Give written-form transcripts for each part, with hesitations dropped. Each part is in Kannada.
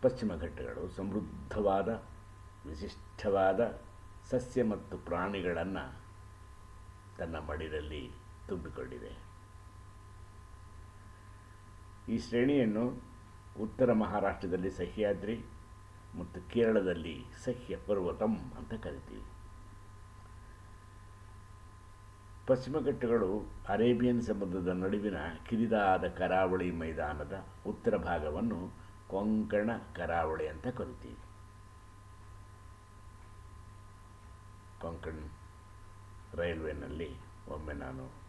ಪಶ್ಚಿಮ ಘಟ್ಟಗಳು ಸಮೃದ್ಧವಾದ ವಿಶಿಷ್ಟವಾದ ಸಸ್ಯ ಮತ್ತು ಪ್ರಾಣಿಗಳನ್ನು ತನ್ನ ಮಡಿಲಲ್ಲಿ ತುಂಬಿಕೊಂಡಿದೆ. ಈ ಶ್ರೇಣಿಯನ್ನು ಉತ್ತರ ಮಹಾರಾಷ್ಟ್ರದಲ್ಲಿ ಸಹ್ಯಾದ್ರಿ ಮತ್ತು ಕೇರಳದಲ್ಲಿ ಸಹ್ಯ ಪರ್ವತಂ ಅಂತ ಕರಿತೀವಿ. ಪಶ್ಚಿಮ ಘಟ್ಟಗಳು ಅರೇಬಿಯನ್ ಸಮುದ್ರದ ನಡುವಿನ ಕಿರಿದಾದ ಕರಾವಳಿ ಮೈದಾನದ ಉತ್ತರ ಭಾಗವನ್ನು ಕೊಂಕಣ ಕರಾವಳಿ ಅಂತ ಕರಿತೀವಿ. ಕೊಂಕಣ್ ರೈಲ್ವೆನಲ್ಲಿ ಒಮ್ಮೆ ನಾನು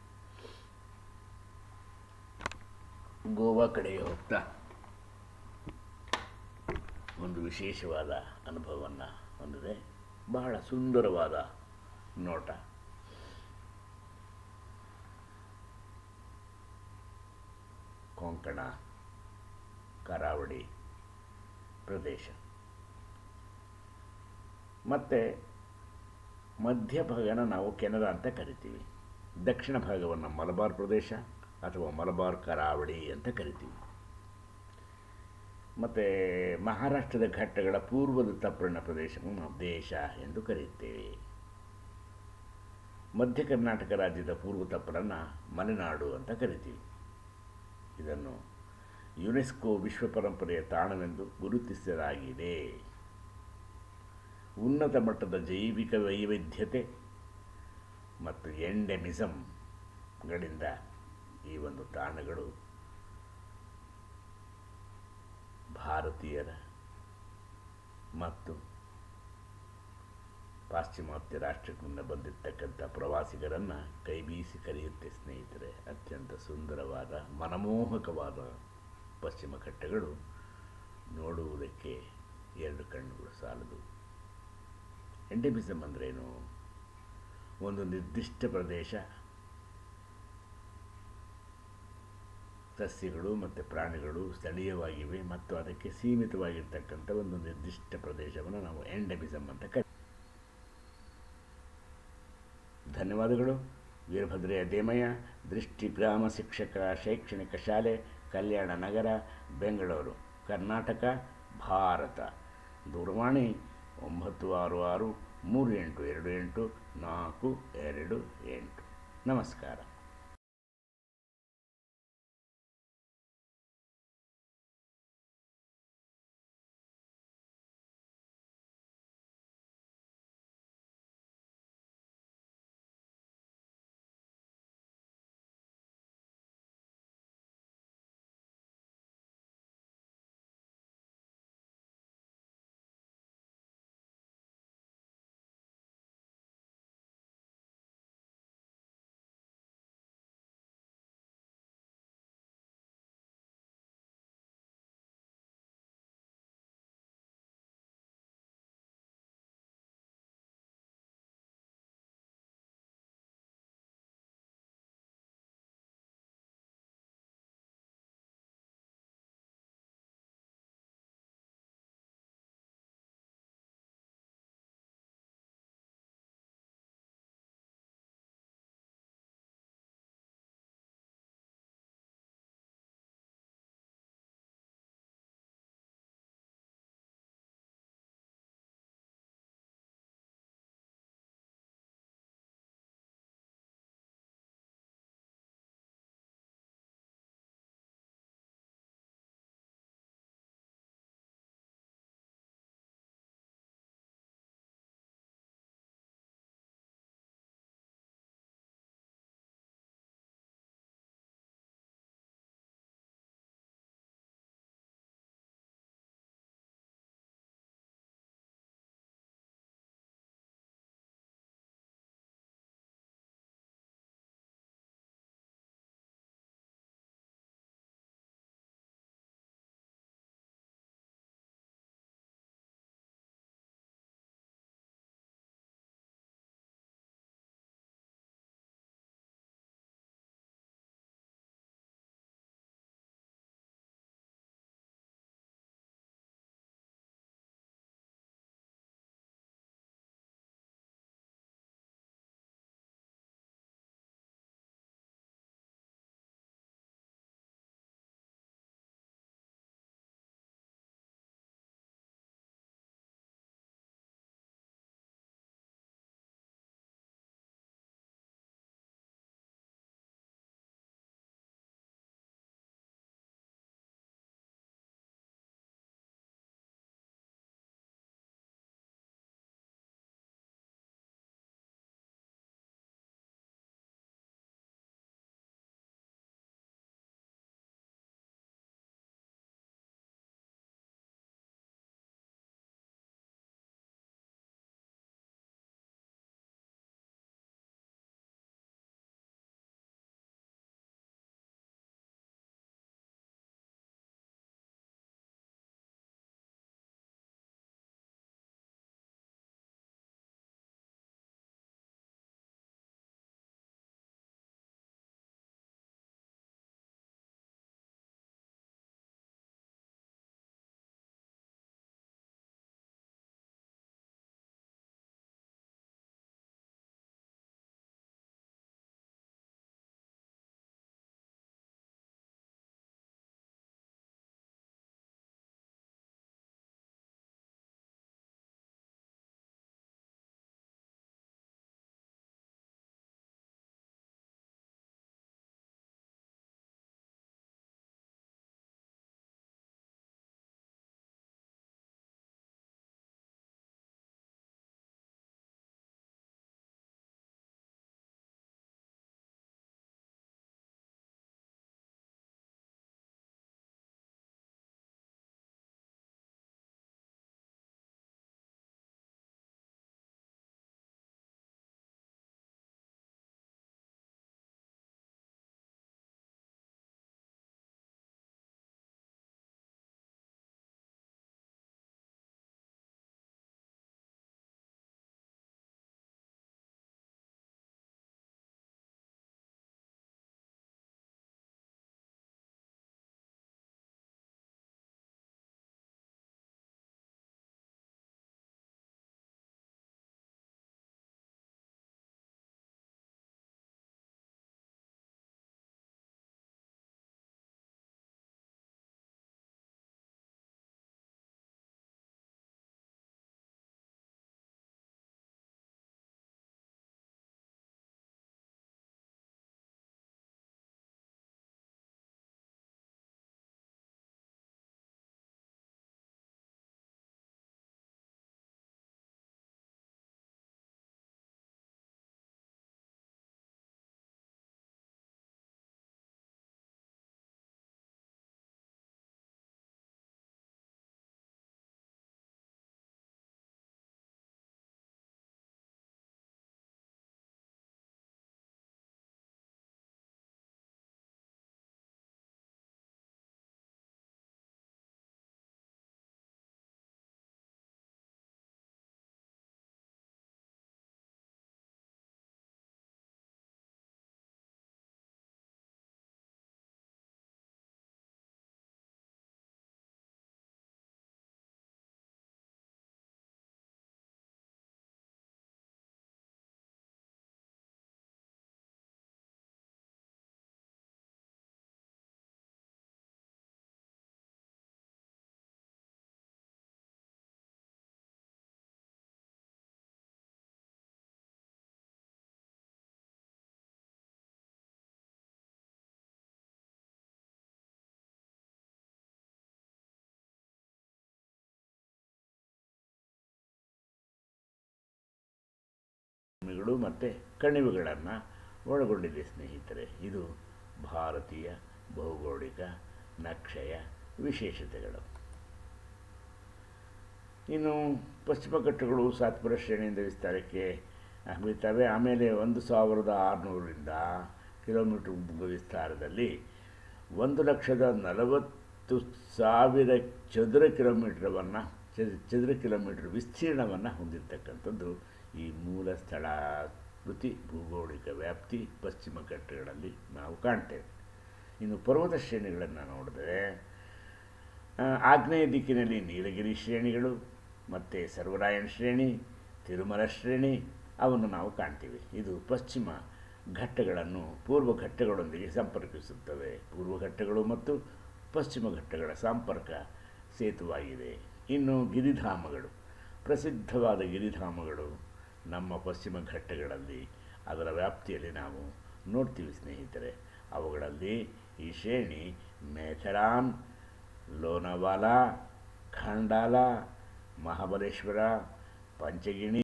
ಗೋವಾ ಕಡೆಗೆ ಹೋಗ್ತಾ ಒಂದು ವಿಶೇಷವಾದ ಅನುಭವವನ್ನು ಹೊಂದಿದೆ. ಬಹಳ ಸುಂದರವಾದ ನೋಟ. ಕೊಂಕಣ ಕರಾವಳಿ ಪ್ರದೇಶ ಮತ್ತು ಮಧ್ಯಭಾಗನ ನಾವು ಕೆನರಾ ಅಂತ ಕರಿತೀವಿ. ದಕ್ಷಿಣ ಭಾಗವನ್ನು ಮಲಬಾರ್ ಪ್ರದೇಶ ಅಥವಾ ಮಲಬಾರ್ ಕರಾವಳಿ ಅಂತ ಕರಿತೀವಿ. ಮತ್ತು ಮಹಾರಾಷ್ಟ್ರದ ಘಟ್ಟಗಳ ಪೂರ್ವದ ತಪ್ಪಲಿನ ಪ್ರದೇಶವನ್ನು ನಾವು ದೇಶ ಎಂದು ಕರೆಯುತ್ತೇವೆ. ಮಧ್ಯ ಕರ್ನಾಟಕ ರಾಜ್ಯದ ಪೂರ್ವ ತಪ್ಪಲನ್ನು ಮಲೆನಾಡು ಅಂತ ಕರಿತೀವಿ. ಇದನ್ನು ಯುನೆಸ್ಕೋ ವಿಶ್ವ ಪರಂಪರೆಯ ತಾಣವೆಂದು ಗುರುತಿಸಲಾಗಿದೆ. ಉನ್ನತ ಮಟ್ಟದ ಜೈವಿಕ ವೈವಿಧ್ಯತೆ ಮತ್ತು ಎಂಡೆಮಿಸಮ್ಗಳಿಂದ ಈ ಒಂದು ತಾಣಗಳು ಭಾರತೀಯರ ಮತ್ತು ಪಾಶ್ಚಿಮಾತ್ಯ ರಾಷ್ಟ್ರಗಳಿಂದ ಬಂದಿರತಕ್ಕಂಥ ಪ್ರವಾಸಿಗರನ್ನು ಕೈಬೀಸಿ ಕರೆಯುತ್ತೆ. ಸ್ನೇಹಿತರೆ, ಅತ್ಯಂತ ಸುಂದರವಾದ ಮನಮೋಹಕವಾದ ಪಶ್ಚಿಮ ಘಟ್ಟಗಳು ನೋಡುವುದಕ್ಕೆ ಎರಡು ಕಣ್ಣುಗಳು ಸಾಲದು. ಎಂಡೆಮಿಸಮ್ ಅಂದ್ರೇನು? ಒಂದು ನಿರ್ದಿಷ್ಟ ಪ್ರದೇಶ ಸಸ್ಯಗಳು ಮತ್ತು ಪ್ರಾಣಿಗಳು ಸ್ಥಳೀಯವಾಗಿವೆ ಮತ್ತು ಅದಕ್ಕೆ ಸೀಮಿತವಾಗಿರ್ತಕ್ಕಂಥ ಒಂದು ನಿರ್ದಿಷ್ಟ ಪ್ರದೇಶವನ್ನು ನಾವು ಎಂಡೆಮಿಸಮ್ ಅಂತ ಕರೀತೀವಿ. ಧನ್ಯವಾದಗಳು. ವೀರಭದ್ರೆಯ ದೇಮಯ್ಯ, ದೃಷ್ಟಿ ಗ್ರಾಮ ಶಿಕ್ಷಕ ಶೈಕ್ಷಣಿಕ ಶಾಲೆ, ಕಲ್ಯಾಣ ನಗರ, ಬೆಂಗಳೂರು, ಕರ್ನಾಟಕ, ಭಾರತ. ದೂರವಾಣಿ 9636282428. ನಮಸ್ಕಾರ. ನದಿಗಳು ಮತ್ತು ಕಣಿವೆಗಳನ್ನು ಒಳಗೊಂಡಿದೆ ಸ್ನೇಹಿತರೆ. ಇದು ಭಾರತೀಯ ಭೌಗೋಳಿಕ ನಕ್ಷೆಯ ವಿಶೇಷತೆಗಳು. ಇನ್ನು ಪಶ್ಚಿಮ ಘಟ್ಟಗಳು ಸಾತ್ಪುರ ಶ್ರೇಣಿಯಿಂದ ವಿಸ್ತಾರಕ್ಕೆ ಬೀಳ್ತವೆ. ಆಮೇಲೆ 1600ರಿಂದ ಕಿಲೋಮೀಟರ್ ವಿಸ್ತಾರದಲ್ಲಿ 1,40,000 ಚದುರ ಕಿಲೋಮೀಟರ್ ವಿಸ್ತೀರ್ಣವನ್ನು ಹೊಂದಿರತಕ್ಕಂಥದ್ದು ಈ ಮೂಲ ಸ್ಥಳಾಕೃತಿ ಭೌಗೋಳಿಕ ವ್ಯಾಪ್ತಿ ಪಶ್ಚಿಮ ಘಟ್ಟಗಳಲ್ಲಿ ನಾವು ಕಾಣ್ತೇವೆ. ಇನ್ನು ಪರ್ವತ ಶ್ರೇಣಿಗಳನ್ನು ನೋಡಿದ್ರೆ ಆಗ್ನೇಯ ದಿಕ್ಕಿನಲ್ಲಿ ನೀಲಗಿರಿ ಶ್ರೇಣಿಗಳು ಮತ್ತು ಸರ್ವರಾಯನ್ ಶ್ರೇಣಿ, ತಿರುಮಲ ಶ್ರೇಣಿ ಅವನ್ನು ನಾವು ಕಾಣ್ತೀವಿ. ಇದು ಪಶ್ಚಿಮ ಘಟ್ಟಗಳನ್ನು ಪೂರ್ವ ಘಟ್ಟಗಳೊಂದಿಗೆ ಸಂಪರ್ಕಿಸುತ್ತವೆ. ಪೂರ್ವ ಘಟ್ಟಗಳು ಮತ್ತು ಪಶ್ಚಿಮ ಘಟ್ಟಗಳ ಸಂಪರ್ಕ ಸೇತುವಾಗಿದೆ. ಇನ್ನು ಗಿರಿಧಾಮಗಳು, ಪ್ರಸಿದ್ಧವಾದ ಗಿರಿಧಾಮಗಳು ನಮ್ಮ ಪಶ್ಚಿಮ ಘಟ್ಟಗಳಲ್ಲಿ ಅದರ ವ್ಯಾಪ್ತಿಯಲ್ಲಿ ನಾವು ನೋಡ್ತೀವಿ ಸ್ನೇಹಿತರೆ. ಅವುಗಳಲ್ಲಿ ಈ ಶ್ರೇಣಿ ಮೇಥರಾನ್, ಲೋನಾವಾಲಾ, ಖಂಡಾಲ, ಮಹಾಬಲೇಶ್ವರ, ಪಂಚಗಿಣಿ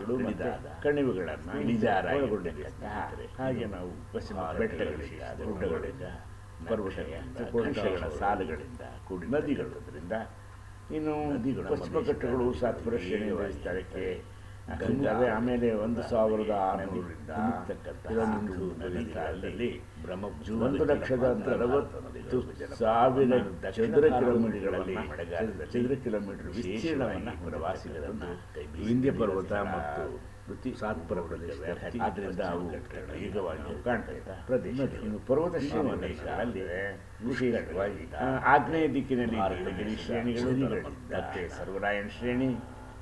ಕಲ್ಲುಗಳು ಮತ್ತು ಕಣಿವೆಗಳನ್ನು ಇಳಿಜಾರಾಗಿರ್ತಕ್ಕಂತಹ ಹಾಗೆ ನಾವು ಪಶ್ಚಿಮ ಬೆಟ್ಟಗಳಿಂದ ಗುಡ್ಡಗಳಿಂದ ಪರ್ವತಗಳಿಂದ ತ್ರಿಕೋಣಗಳ ಸಾಲುಗಳಿಂದ ಕೂಡಿ ನದಿಗಳಿರೋದ್ರಿಂದ ಇನ್ನು ಪಶ್ಚಿಮ ಘಟ್ಟಗಳು ಸಾತ್ಪುರ ಶ್ರೇಣಿಯ ಸ್ಥಳಕ್ಕೆ ಹರಿದಾವೆ. ಆಮೇಲೆ 1600ರಿಂದ ಕಿಲೋಮೀಟರ್ ನದಿಗಳಲ್ಲಿ 1,40,000 ಚದರ ಕಿಲೋಮೀಟರ್ಗಳಲ್ಲಿ ಚದರ ಕಿಲೋಮೀಟರ್ ವಿಸ್ತೀರ್ಣವನ್ನು ಪ್ರವಾಸಿಗರನ್ನು ವಿಂಧ್ಯ ಪರ್ವತ ಮತ್ತು ಸಾತ್ಪುರ ಪ್ರದೇಶ ಆದ್ದರಿಂದ ಅವು ವೇಗವಾಗಿ ಕಾಣ್ತಾ ಪ್ರದೇಶ. ಇನ್ನು ಪರ್ವತ ಶ್ರೇಣಿಗಳಲ್ಲಿ ವಿಶೇಷವಾಗಿ ಆಗ್ನೇಯ ದಿಕ್ಕಿನಲ್ಲಿ ನೀಲಗಿರಿ ಶ್ರೇಣಿಗಳು ಮತ್ತೆ ಸರ್ವರಾಯಣ ಶ್ರೇಣಿ,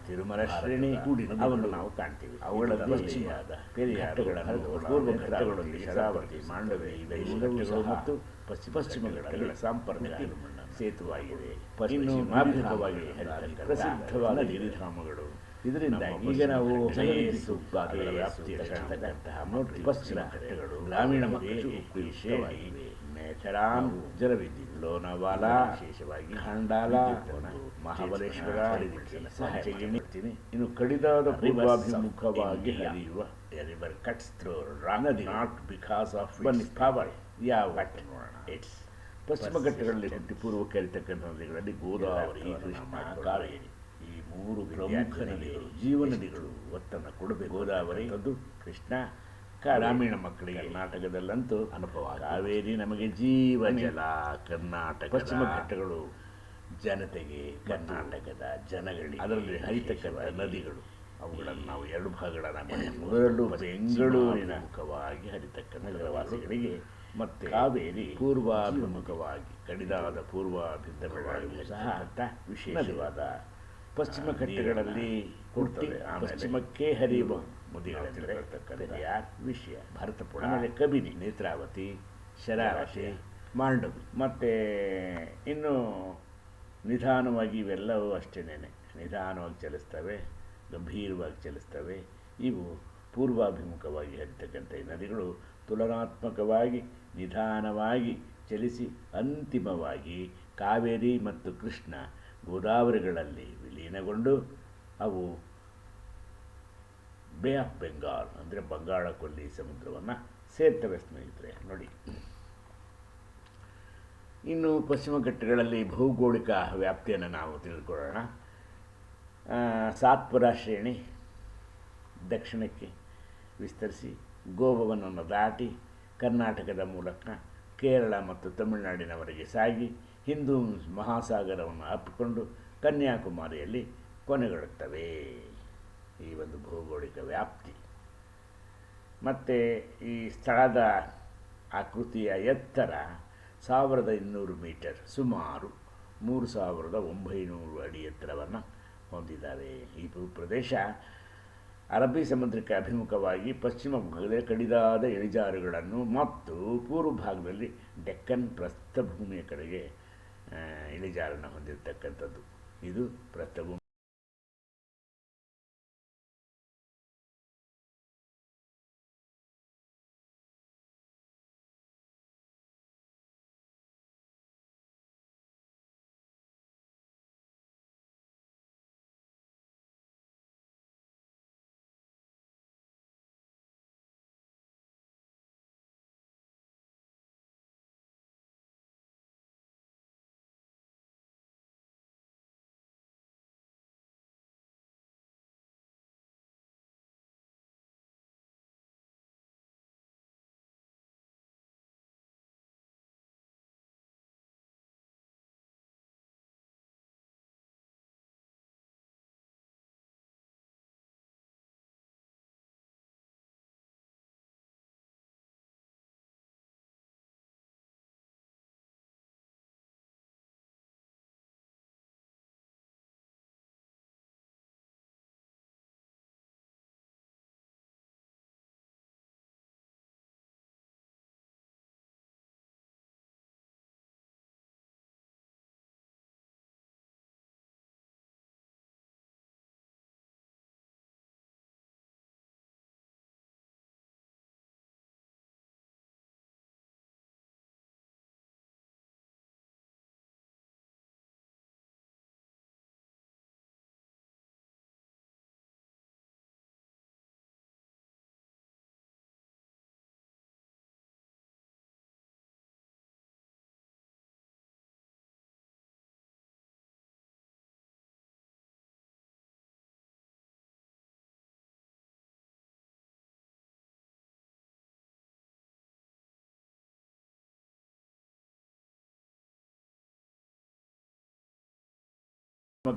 ತಿರುಮಲ ಶ್ರೇಣಿ ಅವನ್ನು ನಾವು ಕಾಣ್ತೀವಿ. ಅವುಗಳ ಪಶ್ಚಿಮದ ಪೆರಿಯಾರುಗಳನ್ನು ಪೂರ್ವ ಘಟ್ಟಗಳೊಂದಿಗೆ ಶರಾವತಿ, ಮಾಂಡವಿ ಘಟ್ಟಗಳು ಮತ್ತು ಪಶ್ಚಿಮ ಘಟ್ಟಗಳ ಸಂಪರ್ಕ ಸೇತುವಾಗಿದೆ. ಇನ್ನು ನಾಭಿಮುಖವಾಗಿ ಪ್ರಸಿದ್ಧವಾದ ಗಿರಿಧಾಮಗಳು. ಇದರಿಂದ ಈಗ ನಾವು ವ್ಯಾಪ್ತಿಯಲ್ಲಿರತಕ್ಕಂತಹ ಪಶ್ಚಿಮ ಘಟ್ಟಗಳು ಗ್ರಾಮೀಣ ಮತ್ತು ವಿಶೇಷವಾಗಿ ಮೇಥರಾನ್, ಜಲವಿದ್ಯುತ್, ಲೋನಾವಾಲಾ, ವಿಶೇಷವಾಗಿ ಖಂಡಾಲ, ಮಹಾಬಲೇಶ್ವರ, ಇನ್ನು ಕಡಿದಾದ ಪೂರ್ವಾಭಿಮುಖವಾಗಿ ಹರಿಯುವ ರಿವರ್ ಕಟ್ಸ್ ಥ್ರೂ ನದಿ not because of it's power. ಯಾವ ನೋಡೋಣ. ಇಟ್ಸ್ ಪಶ್ಚಿಮ ಘಟ್ಟಗಳಲ್ಲಿ ಹುಟ್ಟಿ ಪೂರ್ವಕ್ಕೆ ಹರಿತಕ್ಕಂಥ ನದಿಗಳಲ್ಲಿ ಗೋದಾವರಿ, ಕೃಷ್ಣ, ಕಾವೇರಿ ಈ ಮೂರು ಪ್ರಮುಖ ನದಿಗಳು, ಜೀವ ನದಿಗಳು ಒತ್ತನ್ನು ಕೊಡಬೇಕು. ಗೋದಾವರಿ ಅದು ಕೃಷ್ಣ ಗ್ರಾಮೀಣ ಮಕ್ಕಳಿಗೆ ಕರ್ನಾಟಕದಲ್ಲಂತೂ ಅನುಭವ. ಕಾವೇರಿ ನಮಗೆ ಜೀವ ಜಲ. ಕರ್ನಾಟಕ ಪಶ್ಚಿಮ ಘಟ್ಟಗಳು ಜನತೆಗೆ, ಕರ್ನಾಟಕದ ಜನಗಳಿಗೆ ಅದರಲ್ಲಿ ಹರಿತಕ್ಕಂಥ ನದಿಗಳು ಅವುಗಳನ್ನು ನಾವು ಎರಡು ಭಾಗಗಳನ್ನು ಮಾಡಿ ಮೊದಲು ಬೆಂಗಳೂರಿನ ಮುಖವಾಗಿ ಹರಿತಕ್ಕಂಥ ಪ್ರವಾಸಿಗಳಿಗೆ ಮತ್ತು ಕಾವೇರಿ ಪೂರ್ವಾಭಿಮುಖವಾಗಿ ಕಡಿದಾದ ಪೂರ್ವಾಭಿಮುಖವಾಗಿ ಸಹ ವಿಶೇಷವಾದ ಪಶ್ಚಿಮ ಘಟ್ಟಗಳಲ್ಲಿ ಹುಟ್ಟಿ ಪಶ್ಚಿಮಕ್ಕೆ ಹರಿಯುವ ನದಿಗಳೆಂದರೆ ಪೆರಿಯಾರ್, ವಿಷಯ, ಭರತಪುರ, ಆಮೇಲೆ ಕಬಿನಿ, ನೇತ್ರಾವತಿ, ಶರಾವತಿ, ಮಾಂಡವಿ ಮತ್ತು ಇನ್ನು ನಿಧಾನವಾಗಿ ಇವೆಲ್ಲವೂ ಅಷ್ಟೇನೆ ನಿಧಾನವಾಗಿ ಚಲಿಸ್ತವೆ, ಗಂಭೀರವಾಗಿ ಚಲಿಸ್ತವೆ. ಇವು ಪೂರ್ವಾಭಿಮುಖವಾಗಿ ಹರಿತಕ್ಕಂಥ ಈ ನದಿಗಳು ತುಲನಾತ್ಮಕವಾಗಿ ನಿಧಾನವಾಗಿ ಚಲಿಸಿ ಅಂತಿಮವಾಗಿ ಕಾವೇರಿ ಮತ್ತು ಕೃಷ್ಣ ಗೋದಾವರಿಗಳಲ್ಲಿ ವಿಲೀನಗೊಂಡು ಅವು ಬೇ ಆಫ್ ಬೆಂಗಾಲ್ ಅಂದರೆ ಬಂಗಾಳ ಕೊಲ್ಲಿ ಸಮುದ್ರವನ್ನು ಸೇರ್ತವೆ. ಸ್ನೇಹಿತರೆ ನೋಡಿ, ಇನ್ನು ಪಶ್ಚಿಮ ಘಟ್ಟಗಳಲ್ಲಿ ಭೌಗೋಳಿಕ ವ್ಯಾಪ್ತಿಯನ್ನು ನಾವು ತಿಳಿದುಕೊಳ್ಳೋಣ. ಸಾತ್ಪುರ ಶ್ರೇಣಿ ದಕ್ಷಿಣಕ್ಕೆ ವಿಸ್ತರಿಸಿ ಗೋವಾವನ್ನು ದಾಟಿ ಕರ್ನಾಟಕದ ಮೂಲಕ ಕೇರಳ ಮತ್ತು ತಮಿಳುನಾಡಿನವರೆಗೆ ಸಾಗಿ ಹಿಂದೂ ಮಹಾಸಾಗರವನ್ನು ಅಪ್ಪಿಕೊಂಡು ಕನ್ಯಾಕುಮಾರಿಯಲ್ಲಿ ಕೊನೆಗೊಳ್ಳುತ್ತವೆ. ಈ ಒಂದು ಭೌಗೋಳಿಕ ವ್ಯಾಪ್ತಿ. ಮತ್ತು ಈ ಸ್ಥಳದ ಆಕೃತಿಯ ಎತ್ತರ 1200 ಮೀಟರ್, ಸುಮಾರು 3900 ಅಡಿ ಎತ್ತರವನ್ನು ಹೊಂದಿದ್ದಾವೆ. ಈ ಪ್ರದೇಶ ಅರಬ್ಬಿ ಸಮುದ್ರಕ್ಕೆ ಅಭಿಮುಖವಾಗಿ ಪಶ್ಚಿಮ ಭಾಗದಲ್ಲಿ ಕಡಿದಾದ ಇಳಿಜಾರುಗಳನ್ನು ಮತ್ತು ಪೂರ್ವ ಭಾಗದಲ್ಲಿ ಡೆಕ್ಕನ್ ಪ್ರಸ್ಥಭೂಮಿಯ ಕಡೆಗೆ ಇಳಿಜಾರನ್ನು ಹೊಂದಿರತಕ್ಕಂಥದ್ದು. ಇದು ಪ್ರಸ್ಥಭೂಮಿ.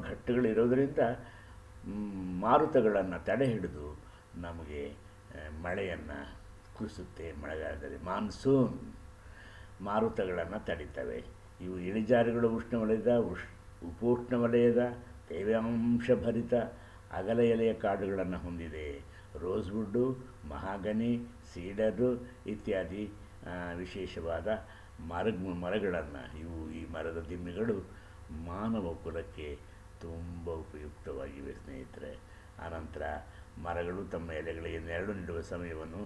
ಘಟ್ಟಗಳಿರೋದರಿಂದ ಮಾರುತಗಳನ್ನು ತಡೆ ಹಿಡಿದು ನಮಗೆ ಮಳೆಯನ್ನು ಕುರಿಸುತ್ತೆ. ಮಳೆಗಾಲದಲ್ಲಿ ಮಾನ್ಸೂನ್ ಮಾರುತಗಳನ್ನು ತಡೀತವೆ. ಇವು ಇಳಿಜಾರುಗಳು ಉಷ್ಣವಲಯದ ಉಪೋಷ್ಣವಲಯದ ತೇವಾಂಶಭರಿತ ಅಗಲ ಎಲೆಯ ಕಾಡುಗಳನ್ನು ಹೊಂದಿದೆ. ರೋಸ್ವುಡ್ಡು, ಮಹಾಗನಿ, ಸೀಡರು ಇತ್ಯಾದಿ ವಿಶೇಷವಾದ ಮರಗಳನ್ನು ಈ ಮರದ ದಿಮ್ಮಿಗಳು ಮಾನವ ಕುಲಕ್ಕೆ ತುಂಬ ಉಪಯುಕ್ತವಾಗಿವೆ ಸ್ನೇಹಿತರೆ. ಆನಂತರ ಮರಗಳು ತಮ್ಮ ಎಲೆಗಳಿಗೆ ನೆರಳು ನೀಡುವ ಸಮಯವನ್ನು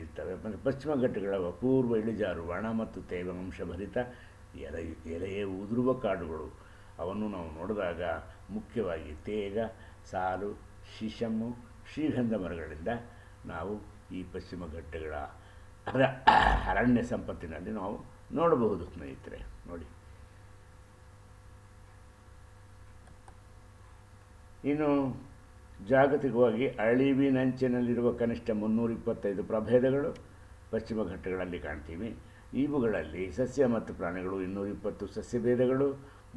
ಇರ್ತವೆ. ಮತ್ತು ಪಶ್ಚಿಮ ಘಟ್ಟಗಳ ಅಪೂರ್ವ ಇಳಿಜಾರು ಒಣ ಮತ್ತು ತೇವಾಂಶಭರಿತ ಎಲೆಯೇ ಉದುರುವ ಕಾಡುಗಳು. ಅವನ್ನು ನಾವು ನೋಡಿದಾಗ ಮುಖ್ಯವಾಗಿ ತೇಗ, ಸಾಲು, ಶಿಶಮು, ಶ್ರೀಗಂಧ ಮರಗಳಿಂದ ನಾವು ಈ ಪಶ್ಚಿಮ ಘಟ್ಟಗಳ ಅರಣ್ಯ ಸಂಪತ್ತಿನಲ್ಲಿ ನಾವು ನೋಡಬಹುದು ಸ್ನೇಹಿತರೆ. ನೋಡಿ, ಇನ್ನು ಜಾಗತಿಕವಾಗಿ ಅಳಿವಿನಂಚಿನಲ್ಲಿರುವ ಕನಿಷ್ಠ 325 ಪ್ರಭೇದಗಳು ಪಶ್ಚಿಮ ಘಟ್ಟಗಳಲ್ಲಿ ಕಾಣ್ತೀವಿ. ಇವುಗಳಲ್ಲಿ ಸಸ್ಯ ಮತ್ತು ಪ್ರಾಣಿಗಳು 220 ಸಸ್ಯಭೇದಗಳು,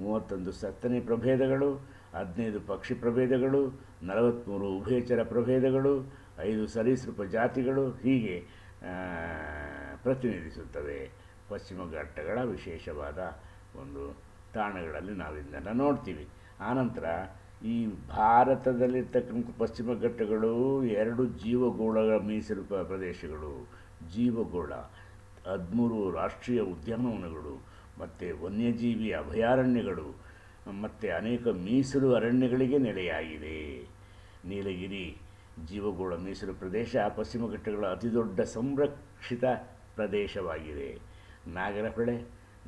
31 ಸಸ್ತನಿ ಪ್ರಭೇದಗಳು, 15 ಪಕ್ಷಿ ಪ್ರಭೇದಗಳು, 43 ಉಭಯಚರ ಪ್ರಭೇದಗಳು, 5 ಸರೀಸೃಪ ಜಾತಿಗಳು ಹೀಗೆ ಪ್ರತಿನಿಧಿಸುತ್ತವೆ. ಪಶ್ಚಿಮ ಘಟ್ಟಗಳ ವಿಶೇಷವಾದ ಒಂದು ತಾಣಗಳಲ್ಲಿ ನಾವು ಇದನ್ನೆಲ್ಲ ನೋಡ್ತೀವಿ. ಆನಂತರ ಈ ಭಾರತದಲ್ಲಿರ್ತಕ್ಕಂಥ ಪಶ್ಚಿಮ ಘಟ್ಟಗಳು 2 ಜೀವಗೋಳಗಳ ಮೀಸಲು ಪ್ರದೇಶಗಳು. ಜೀವಗೋಳ 13 ರಾಷ್ಟ್ರೀಯ ಉದ್ಯಾನವನಗಳು ಮತ್ತು ವನ್ಯಜೀವಿ ಅಭಯಾರಣ್ಯಗಳು ಮತ್ತು ಅನೇಕ ಮೀಸಲು ಅರಣ್ಯಗಳಿಗೆ ನೆಲೆಯಾಗಿದೆ. ನೀಲಗಿರಿ ಜೀವಗೋಳ ಮೀಸಲು ಪ್ರದೇಶ ಪಶ್ಚಿಮ ಘಟ್ಟಗಳ ಅತಿದೊಡ್ಡ ಸಂರಕ್ಷಿತ ಪ್ರದೇಶವಾಗಿದೆ. ನಾಗರಹೊಳೆ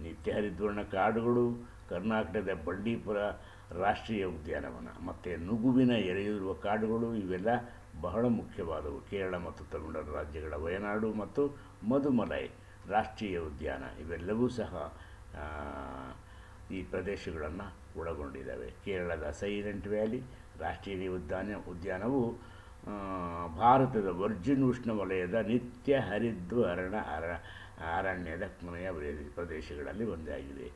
ನಿತ್ಯ ಹರಿದ್ವರ್ಣ ಕಾಡುಗಳು, ಕರ್ನಾಟಕದ ಬಂಡೀಪುರ ರಾಷ್ಟ್ರೀಯ ಉದ್ಯಾನವನ ಮತ್ತು ನುಗುವಿನ ಎರೆಯಿರುವ ಕಾಡುಗಳು ಇವೆಲ್ಲ ಬಹಳ ಮುಖ್ಯವಾದವು. ಕೇರಳ ಮತ್ತು ತಮಿಳುನಾಡು ರಾಜ್ಯಗಳ ವಯನಾಡು ಮತ್ತು ಮಧುಮಲೈ ರಾಷ್ಟ್ರೀಯ ಉದ್ಯಾನ ಇವೆಲ್ಲವೂ ಸಹ ಈ ಪ್ರದೇಶಗಳನ್ನು ಒಳಗೊಂಡಿದ್ದಾವೆ. ಕೇರಳದ ಸೈಲೆಂಟ್ ವ್ಯಾಲಿ ರಾಷ್ಟ್ರೀಯ ಉದ್ಯಾನವು ಭಾರತದ ವರ್ಜಿನ್ ಉಷ್ಣವಲಯದ ನಿತ್ಯ ಹರಿದ್ವರ್ಣ ಅರಣ್ಯದ ಕೊನೆಯ ಪ್ರದೇಶಗಳಲ್ಲಿ ಒಂದಾಗಿದೆ.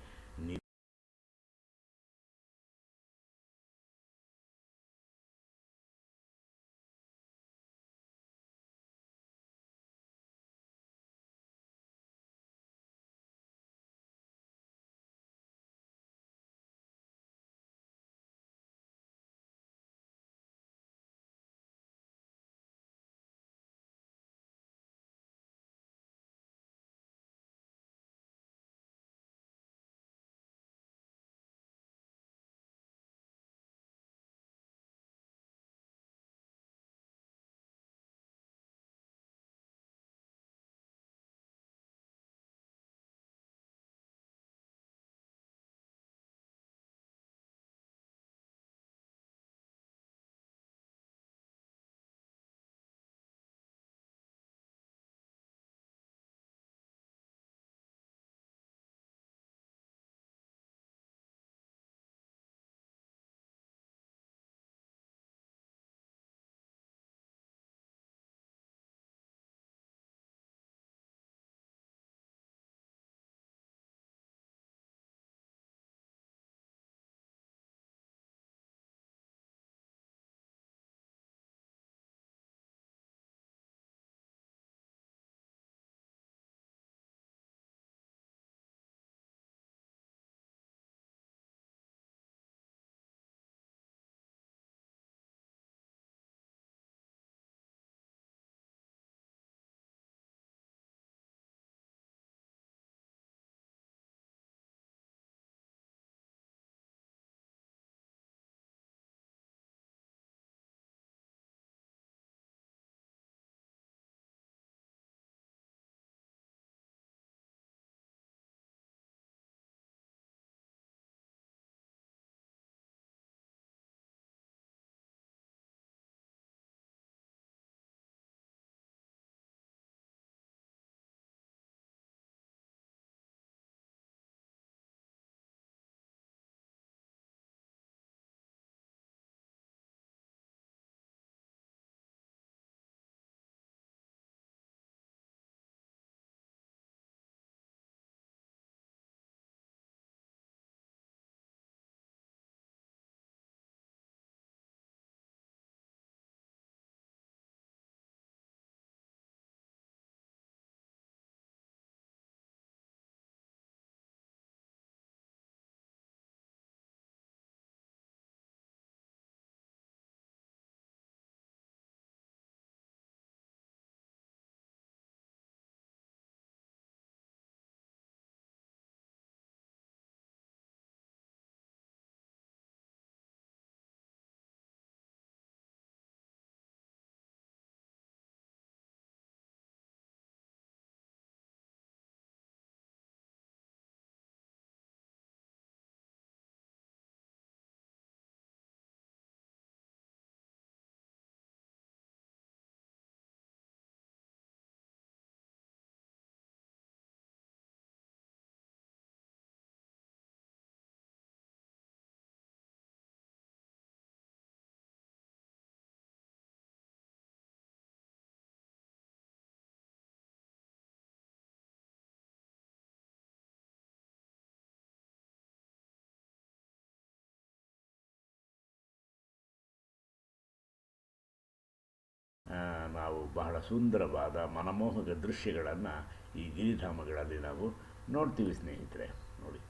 ನಾವು ಬಹಳ ಸುಂದರವಾದ ಮನಮೋಹಕ ದೃಶ್ಯಗಳನ್ನು ಈ ಗಿರಿಧಾಮಗಳಲ್ಲಿ ನಾವು ನೋಡ್ತೀವಿ ಸ್ನೇಹಿತರೆ. ನೋಡಿ,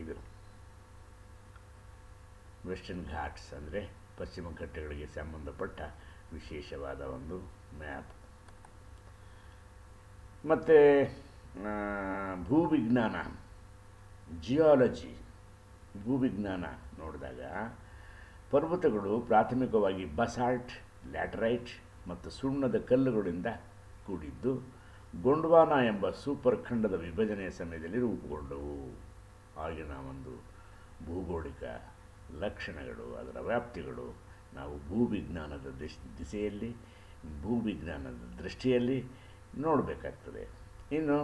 ಇದು ವೆಸ್ಟರ್ನ್ ಘಾಟ್ಸ್ ಅಂದರೆ ಪಶ್ಚಿಮ ಘಟ್ಟಗಳಿಗೆ ಸಂಬಂಧಪಟ್ಟ ವಿಶೇಷವಾದ ಒಂದು ಮ್ಯಾಪ್. ಮತ್ತು ಭೂವಿಜ್ಞಾನ, ಜಿಯಾಲಜಿ, ಭೂವಿಜ್ಞಾನ ನೋಡಿದಾಗ ಪರ್ವತಗಳು ಪ್ರಾಥಮಿಕವಾಗಿ ಬಸಾಲ್ಟ್, ಲ್ಯಾಟರೈಟ್ ಮತ್ತು ಸುಣ್ಣದ ಕಲ್ಲುಗಳಿಂದ ಕೂಡಿದ್ದು ಗೊಂಡ್ವಾನ ಎಂಬ ಸೂಪರ್ ಖಂಡದ ವಿಭಜನೆಯ ಸಮಯದಲ್ಲಿ ರೂಪುಗೊಂಡವು. ಆಗಿನ ಒಂದು ಭೂಗೋಳಿಕ ಲಕ್ಷಣಗಳು, ಅದರ ವ್ಯಾಪ್ತಿಗಳು ನಾವು ಭೂವಿಜ್ಞಾನದ ದಿಸೆಯಲ್ಲಿ, ಭೂವಿಜ್ಞಾನದ ದೃಷ್ಟಿಯಲ್ಲಿ ನೋಡಬೇಕಾಗ್ತದೆ. ಇನ್ನು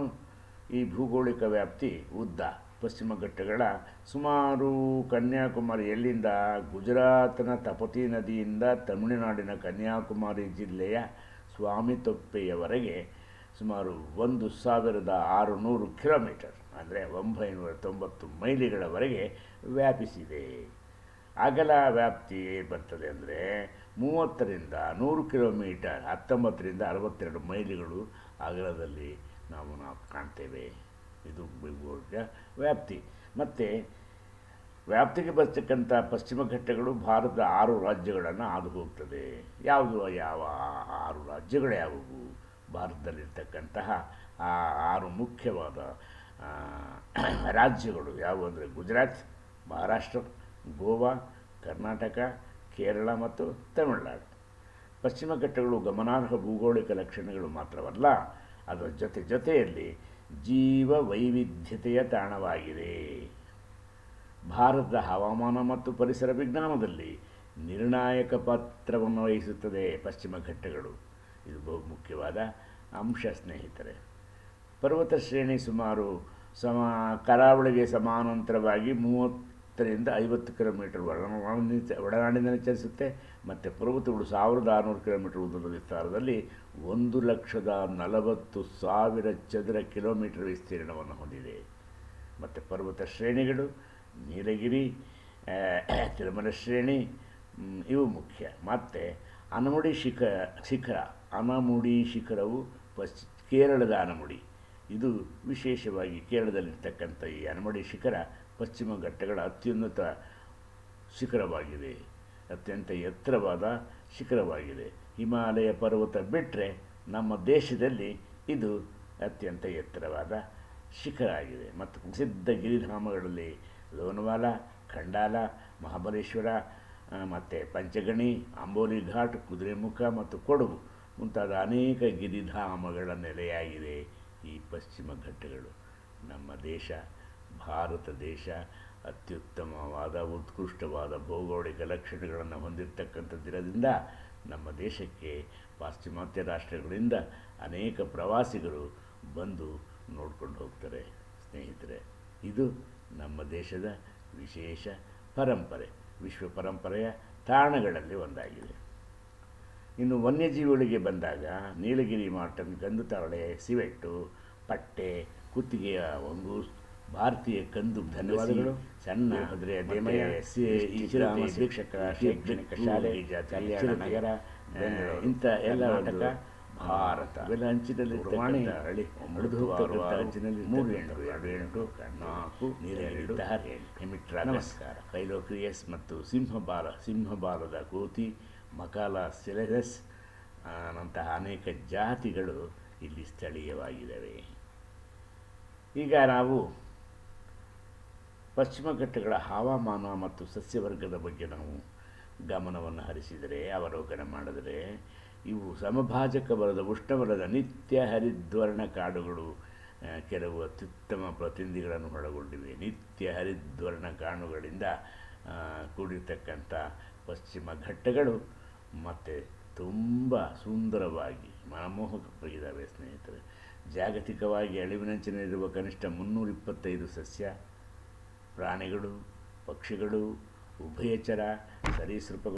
ಈ ಭೂಗೋಳಿಕ ವ್ಯಾಪ್ತಿ ಉದ್ದ ಪಶ್ಚಿಮ ಘಟ್ಟಗಳ ಸುಮಾರು ಕನ್ಯಾಕುಮಾರಿ, ಎಲ್ಲಿಂದ ಗುಜರಾತ್ನ ತಪತಿ ನದಿಯಿಂದ ತಮಿಳುನಾಡಿನ ಕನ್ಯಾಕುಮಾರಿ ಜಿಲ್ಲೆಯ ಸ್ವಾಮಿತೊಪ್ಪೆಯವರೆಗೆ ಸುಮಾರು 1600 ಕಿಲೋಮೀಟರ್ ಅಂದರೆ 990 ಮೈಲಿಗಳವರೆಗೆ ವ್ಯಾಪಿಸಿದೆ. ಅಗಲ ವ್ಯಾಪ್ತಿ ಬರ್ತದೆ ಅಂದರೆ 30ರಿಂದ 100 ಕಿಲೋಮೀಟರ್, 19ರಿಂದ 62 ಮೈಲಿಗಳು ಅಗಲದಲ್ಲಿ ನಾವು ಕಾಣ್ತೇವೆ. ಇದು ಭೂಗೋಳಿಕ ವ್ಯಾಪ್ತಿ. ಮತ್ತು ವ್ಯಾಪ್ತಿಗೆ ಬರ್ತಕ್ಕಂಥ ಪಶ್ಚಿಮ ಘಟ್ಟಗಳು ಭಾರತದ 6 ರಾಜ್ಯಗಳನ್ನು ಹಾದು ಹೋಗ್ತದೆ. ಯಾವ 6 ರಾಜ್ಯಗಳು ಯಾವುವು? ಭಾರತದಲ್ಲಿರ್ತಕ್ಕಂತಹ ಆ 6 ಮುಖ್ಯವಾದ ರಾಜ್ಯಗಳು ಯಾವುವು ಅಂದರೆ ಗುಜರಾತ್, ಮಹಾರಾಷ್ಟ್ರ, ಗೋವಾ, ಕರ್ನಾಟಕ, ಕೇರಳ ಮತ್ತು ತಮಿಳುನಾಡು. ಪಶ್ಚಿಮ ಘಟ್ಟಗಳು ಗಮನಾರ್ಹ ಭೂಗೋಳಿಕ ಲಕ್ಷಣಗಳು ಮಾತ್ರವಲ್ಲ, ಅದರ ಜೊತೆಯಲ್ಲಿ ಜೀವ ವೈವಿಧ್ಯತೆಯ ತಾಣವಾಗಿದೆ. ಭಾರತದ ಹವಾಮಾನ ಮತ್ತು ಪರಿಸರ ವಿಜ್ಞಾನದಲ್ಲಿ ನಿರ್ಣಾಯಕ ಪಾತ್ರವನ್ನು ವಹಿಸುತ್ತದೆ ಪಶ್ಚಿಮ ಘಟ್ಟಗಳು. ಇದು ಬಹುಮುಖ್ಯವಾದ ಅಂಶ ಸ್ನೇಹಿತರೆ. ಪರ್ವತ ಶ್ರೇಣಿ ಸುಮಾರು ಕರಾವಳಿಗೆ ಸಮಾನಾಂತರವಾಗಿ 30ರಿಂದ 50 ಕಿಲೋಮೀಟರ್ ಒಳನಾಡಿನಲ್ಲಿ ಚಲಿಸುತ್ತೆ. ಮತ್ತು ಪರ್ವತಗಳು 1600 ಕಿಲೋಮೀಟರ್ ಉದ್ದದ ವಿಸ್ತಾರದಲ್ಲಿ 1,40,000 ಚದರ ಕಿಲೋಮೀಟರ್ ವಿಸ್ತೀರ್ಣವನ್ನು ಹೊಂದಿದೆ. ಮತ್ತು ಪರ್ವತ ಶ್ರೇಣಿಗಳು ನೀಲಗಿರಿ, ತಿರುಮಲ ಶ್ರೇಣಿ ಇವು ಮುಖ್ಯ. ಮತ್ತು ಅನಮುಡಿ ಶಿಖರವು ಕೇರಳದ ಅನಮುಡಿ. ಇದು ವಿಶೇಷವಾಗಿ ಕೇರಳದಲ್ಲಿರ್ತಕ್ಕಂಥ ಈ ಅನಮುಡಿ ಶಿಖರ ಪಶ್ಚಿಮ ಘಟ್ಟಗಳ ಅತ್ಯುನ್ನತ ಶಿಖರವಾಗಿದೆ, ಅತ್ಯಂತ ಎತ್ತರವಾದ ಶಿಖರವಾಗಿದೆ. ಹಿಮಾಲಯ ಪರ್ವತ ಬಿಟ್ಟರೆ ನಮ್ಮ ದೇಶದಲ್ಲಿ ಇದು ಅತ್ಯಂತ ಎತ್ತರವಾದ ಶಿಖರ ಆಗಿದೆ. ಮತ್ತು ಪ್ರಸಿದ್ಧ ಗಿರಿಧಾಮಗಳಲ್ಲಿ ಲೋನಾವಾಲ, ಖಂಡಾಲ, ಮಹಾಬಲೇಶ್ವರ ಮತ್ತು ಪಂಚಗಣಿ, ಅಂಬೋಲಿ ಘಾಟ್, ಕುದುರೆಮುಖ ಮತ್ತು ಕೊಡಗು ಮುಂತಾದ ಅನೇಕ ಗಿರಿಧಾಮಗಳ ನೆಲೆಯಾಗಿದೆ ಈ ಪಶ್ಚಿಮ ಘಟ್ಟಗಳು. ನಮ್ಮ ದೇಶ, ಭಾರತ ದೇಶ ಅತ್ಯುತ್ತಮವಾದ ಉತ್ಕೃಷ್ಟವಾದ ಭೌಗೋಳಿಕ ಲಕ್ಷಣಗಳನ್ನು ಹೊಂದಿರತಕ್ಕಂಥದ್ದಿರೋದ್ರಿಂದ ನಮ್ಮ ದೇಶಕ್ಕೆ ಪಾಶ್ಚಿಮಾತ್ಯ ರಾಷ್ಟ್ರಗಳಿಂದ ಅನೇಕ ಪ್ರವಾಸಿಗರು ಬಂದು ನೋಡ್ಕೊಂಡು ಹೋಗ್ತಾರೆ ಸ್ನೇಹಿತರೆ. ಇದು ನಮ್ಮ ದೇಶದ ವಿಶೇಷ ಪರಂಪರೆ, ವಿಶ್ವ ಪರಂಪರೆಯ ತಾಣಗಳಲ್ಲಿ ಒಂದಾಗಿದೆ. ಇನ್ನು ವನ್ಯಜೀವಿಗಳಿಗೆ ಬಂದಾಗ ನೀಲಗಿರಿ ಮಾರ್ಟನ್, ಗಂಡು ತರಳೆ, ಸಿವೆಟ್ಟು, ಪಟ್ಟೆ, ಕುತ್ತಿಗೆಯ ಒಂಗೂಸ್, ಭಾರತೀಯ ಕಂದು, ಧನ್ಯವಾದಗಳು, ಸಣ್ಣ ಕುದುರೆ, ಶಿಕ್ಷಕ, ಶೈಕ್ಷಣಿಕ ಶಾಲೆ, ನಗರ, ಇಂಥ ಎಲ್ಲ ನಾಟಕ ಭಾರತ ಇವೆಲ್ಲ ಅಂಚಿನಲ್ಲಿ ಹಳ್ಳಿ ಅಂಚಿನಲ್ಲಿ 3-8-2-4 ನೀಲಗಿರಿ, ನಮಸ್ಕಾರ, ಕೈಲೋಕ್ರಿಯಸ್ ಮತ್ತು ಸಿಂಹಬಾಲದ ಕೋತಿ, ಮಕಾಲ ಸೆಲೆರಸ್ ನಂತಹ ಅನೇಕ ಜಾತಿಗಳು ಇಲ್ಲಿ ಸ್ಥಳೀಯವಾಗಿದ್ದಾವೆ. ಈಗ ನಾವು ಪಶ್ಚಿಮ ಘಟ್ಟಗಳ ಹವಾಮಾನ ಮತ್ತು ಸಸ್ಯವರ್ಗದ ಬಗ್ಗೆ ನಾವು ಗಮನವನ್ನು ಹರಿಸಿದರೆ, ಅವಲೋಕನ ಮಾಡಿದರೆ, ಇವು ಸಮಭಾಜಕ ವಲಯದ, ಉಷ್ಣವಲಯದ ನಿತ್ಯ ಹರಿದ್ವರ್ಣ ಕಾಡುಗಳು ಕೆಲವು ಅತ್ಯುತ್ತಮ ಪ್ರತಿನಿಧಿಗಳನ್ನು ಒಳಗೊಂಡಿವೆ. ನಿತ್ಯ ಹರಿದ್ವರ್ಣ ಕಾಡುಗಳಿಂದ ಕೂಡಿರ್ತಕ್ಕಂಥ ಪಶ್ಚಿಮ ಘಟ್ಟಗಳು ಮತ್ತು ತುಂಬ ಸುಂದರವಾಗಿ ಮನಮೋಹಕವಾಗಿದ್ದಾವೆ ಸ್ನೇಹಿತರೆ. ಜಾಗತಿಕವಾಗಿ ಅಳಿವಿನಂಚಿನಲ್ಲಿರುವ ಕನಿಷ್ಠ 325 ಸಸ್ಯ, ಪ್ರಾಣಿಗಳು, ಪಕ್ಷಿಗಳು, ಉಭಯಚರ, ಸರೀಸೃಪಗಳು